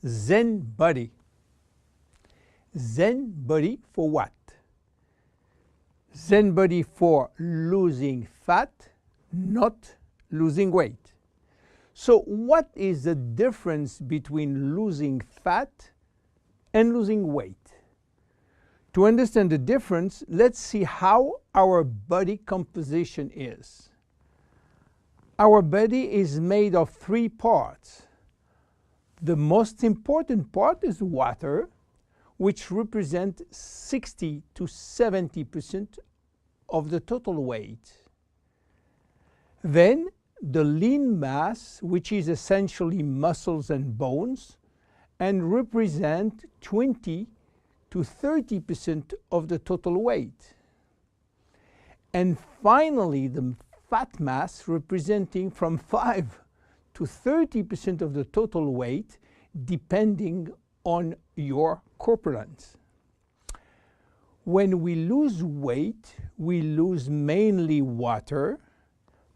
Zen body. Zen body for what? Zen body for losing fat, not losing weight. So what is the difference between losing fat and losing weight? To understand the difference, let's see how our body composition is. Our body is made of 3 parts. The most important part is water, which represents 60 to 70% of the total weight. Then the lean mass, which is essentially muscles and bones, and represent 20 to 30% of the total weight. And finally, the fat mass, representing from 5 to 30% of the total weight, depending on your corpulence. When we lose weight, we lose mainly water,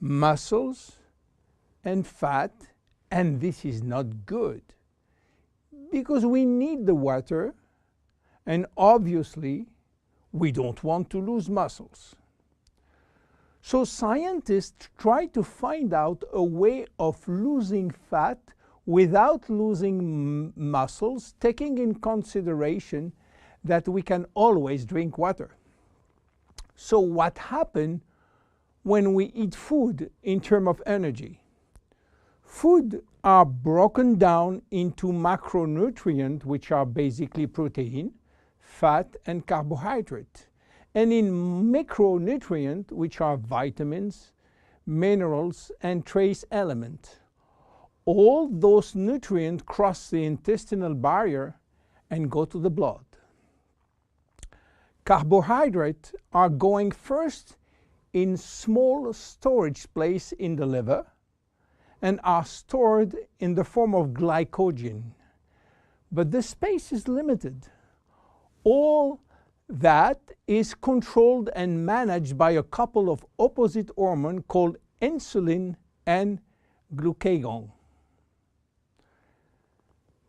muscles, and fat, and this is not good because we need the water, and obviously we don't want to lose muscles. So scientists try to find out a way of losing fat without losing muscles, taking in consideration that we can always drink water. So what happens when we eat food in terms of energy? Food are broken down into macronutrients, which are basically protein, fat, and carbohydrate, and in micronutrients, which are vitamins, minerals, and trace elements. All those nutrients cross the intestinal barrier and go to the blood. Carbohydrates are going first in small storage place in the liver and are stored in the form of glycogen. But the space is limited. All that is controlled and managed by a couple of opposite hormones called insulin and glucagon.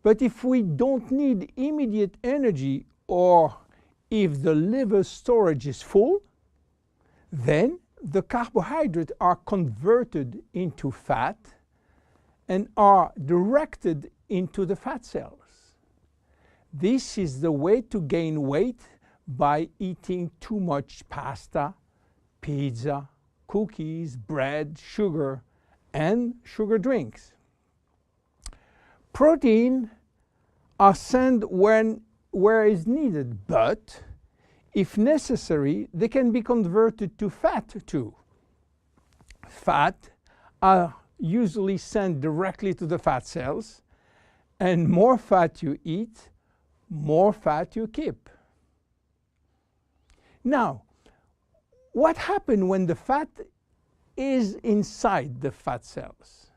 But if we don't need immediate energy, or if the liver storage is full, then the carbohydrates are converted into fat and are directed into the fat cells. This is the way to gain weight by eating too much pasta, pizza, cookies, bread, sugar, and sugar drinks. Protein are sent where is needed, but if necessary, they can be converted to fat too. Fat are usually sent directly to the fat cells, and more fat you eat, more fat you keep. Now, what happens when the fat is inside the fat cells?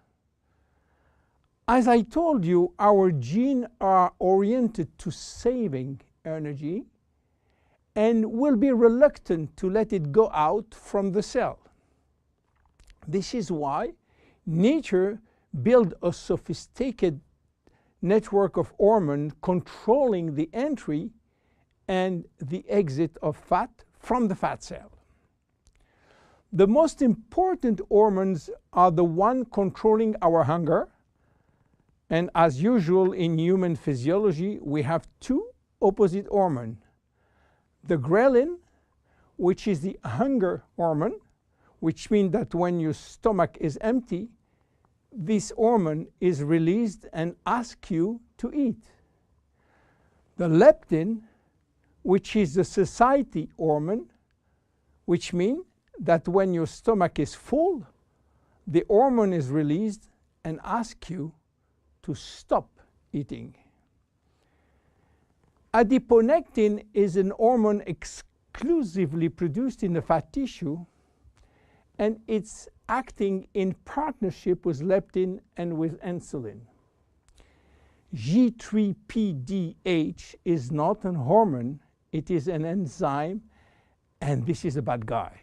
As I told you, our genes are oriented to saving energy and will be reluctant to let it go out from the cell. This is why nature built a sophisticated network of hormones controlling the entry and the exit of fat from the fat cell. The most important hormones are the ones controlling our hunger, and as usual in human physiology, we have 2 opposite hormones. The ghrelin, which is the hunger hormone, which means that when your stomach is empty, this hormone is released and asks you to eat. The leptin, which is the satiety hormone, which means that when your stomach is full, the hormone is released and asks you to stop eating. Adiponectin is an hormone exclusively produced in the fat tissue, and it's acting in partnership with leptin and with insulin. G3PDH is not an hormone, it is an enzyme, and this is a bad guy.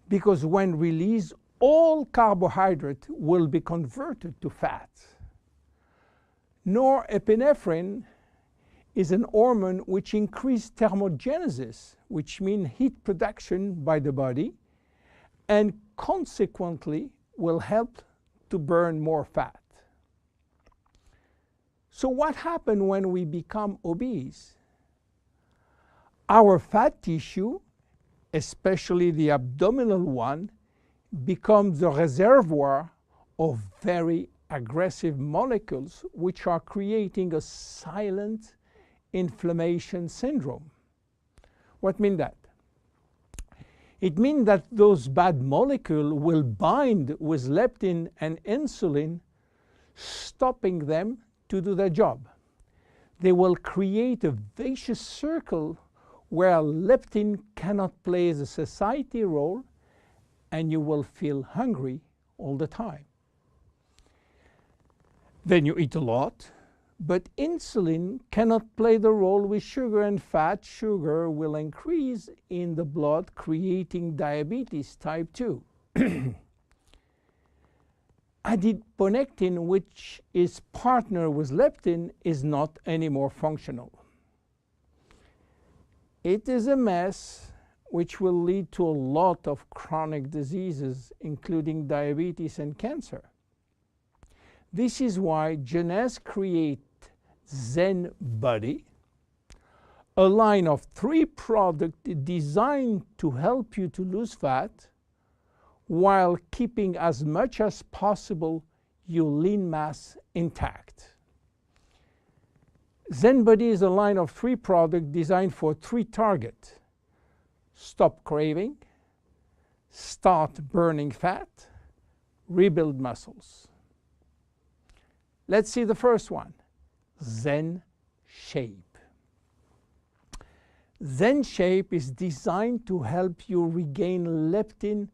Because when released, all carbohydrate will be converted to fat. Norepinephrine is an hormone which increases thermogenesis, which means heat production by the body, and consequently will help to burn more fat. So what happens when we become obese? Our fat tissue, especially the abdominal one, becomes the reservoir of very aggressive molecules which are creating a silent inflammation syndrome. What means that? It means that those bad molecules will bind with leptin and insulin, stopping them to do their job. They will create a vicious circle where leptin cannot play the satiety role, and you will feel hungry all the time. Then you eat a lot, but insulin cannot play the role with sugar and fat. Sugar will increase in the blood, creating diabetes type 2. Adiponectin, which is partner with leptin, is not anymore functional. It is a mess which will lead to a lot of chronic diseases, including diabetes and cancer. This is why Jeunesse creates Zen Bodi, a line of 3 products designed to help you to lose fat while keeping as much as possible your lean mass intact. Zen Bodi is a line of 3 products designed for 3 targets: stop craving, start burning fat, rebuild muscles. Let's see the first one, Zen Shape. Zen Shape is designed to help you regain leptin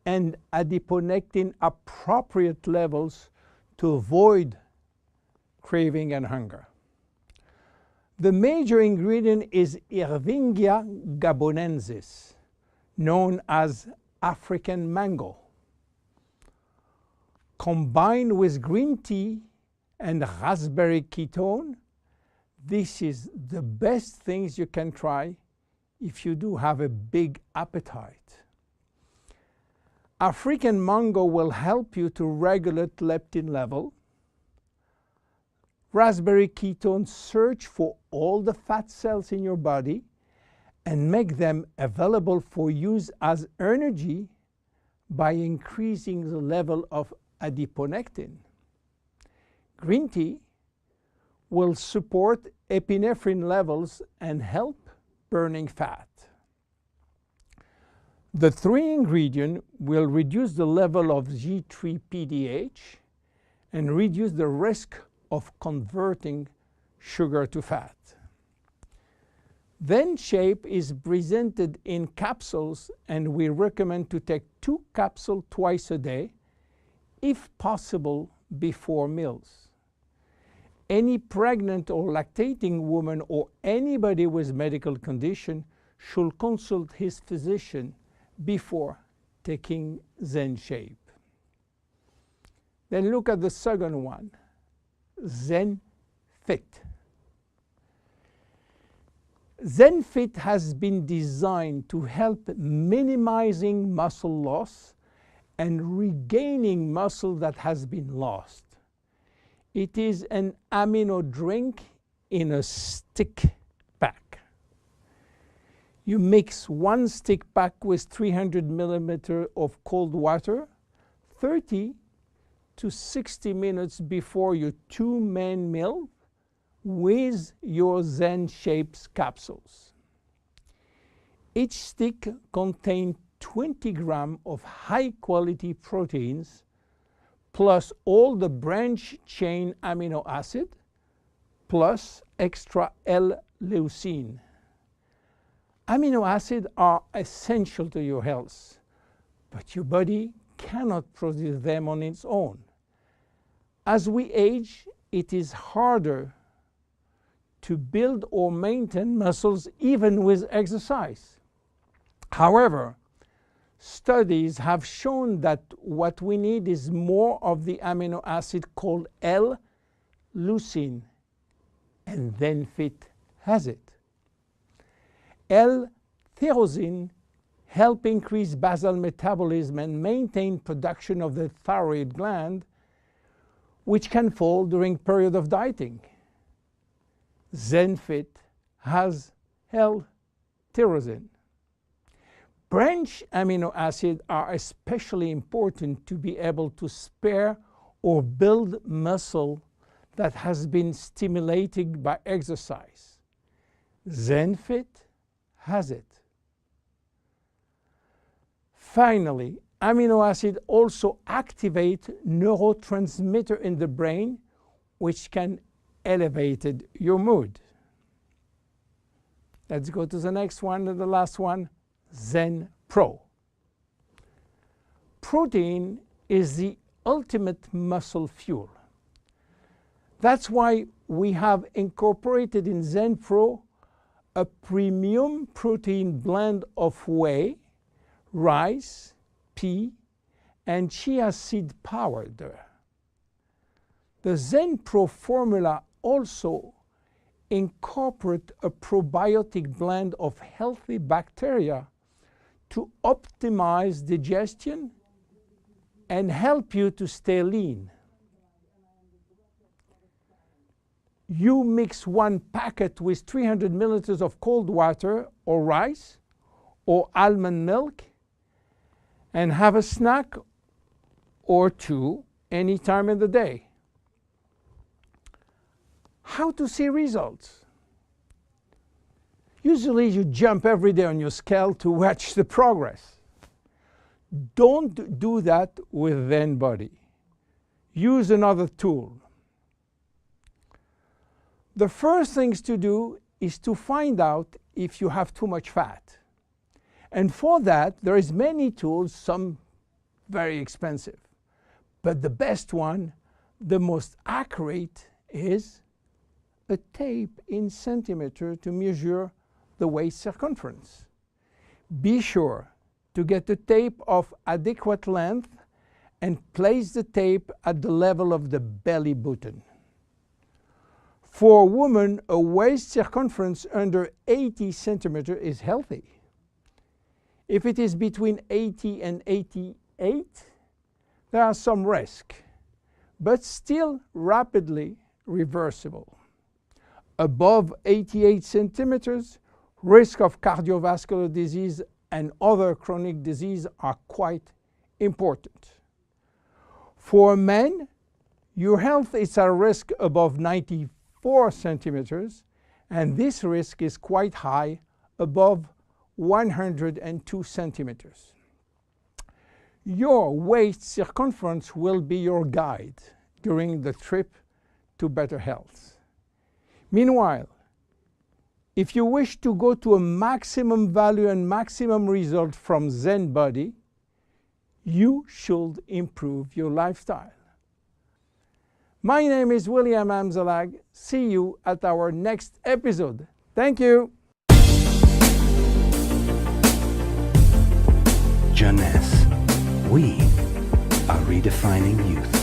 and adiponectin appropriate levels to avoid craving and hunger. The major ingredient is Ervingia gabonensis, known as African mango. Combined with green tea and raspberry ketone, this is the best things you can try if you do have a big appetite. African mango will help you to regulate leptin level. Raspberry ketone search for all the fat cells in your body and make them available for use as energy by increasing the level of adiponectin. Green tea will support epinephrine levels and help burning fat. The 3 ingredients will reduce the level of G3-PDH and reduce the risk of converting sugar to fat. Zen Shape is presented in capsules, and we recommend to take 2 capsules twice a day, if possible before meals. Any pregnant or lactating woman or anybody with medical condition should consult his physician before taking Zen Shape. Then look at the second one, Zen Fit. Zen Fit has been designed to help minimizing muscle loss and regaining muscle that has been lost. It is an amino drink in a stick pack. You mix 1 stick pack with 300 milliliters of cold water 30 to 60 minutes before your 2 main meal with your Zen Shapes capsules. Each stick contains 20 grams of high-quality proteins plus all the branch-chain amino acid plus extra L-leucine. Amino acids are essential to your health, but your body cannot produce them on its own. As we age, it is harder to build or maintain muscles even with exercise. However, studies have shown that what we need is more of the amino acid called L-leucine, and then fit has it. L-tyrosine help increase basal metabolism and maintain production of the thyroid gland, which can fall during period of dieting. ZenFit has L-tyrosine. Branch amino acids are especially important to be able to spare or build muscle that has been stimulated by exercise. ZenFit has it. Finally, amino acids also activate neurotransmitter in the brain, which can elevate your mood. Let's go to the next one and the last one, Zen Pro. Protein is the ultimate muscle fuel. That's why we have incorporated in Zen Pro a premium protein blend of whey, rice, pea, and chia seed powder. The Zen Pro formula also incorporates a probiotic blend of healthy bacteria to optimize digestion and help you to stay lean. You mix one packet with 300 milliliters of cold water or rice or almond milk and have a snack or two any time in the day. How to see results? Usually you jump every day on your scale to watch the progress. Don't do that with Bodi. Use another tool. The first things to do is to find out if you have too much fat. And for that, there is many tools, some very expensive. But the best one, the most accurate, is a tape in centimeter to measure the waist circumference. Be sure to get a tape of adequate length and place the tape at the level of the belly button. For a woman, a waist circumference under 80 centimeters is healthy. If it is between 80 and 88, there are some risk, but still rapidly reversible. Above 88 centimeters, risk of cardiovascular disease and other chronic disease are quite important. For men, your health is at risk above 94 centimeters, and this risk is quite high, above 102 centimeters. Your waist circumference will be your guide during the trip to better health. Meanwhile, if you wish to go to a maximum value and maximum result from Zen Bodi, you should improve your lifestyle. My name is William Amzallag. See you at our next episode. Thank you. Jeunesse. We are redefining youth.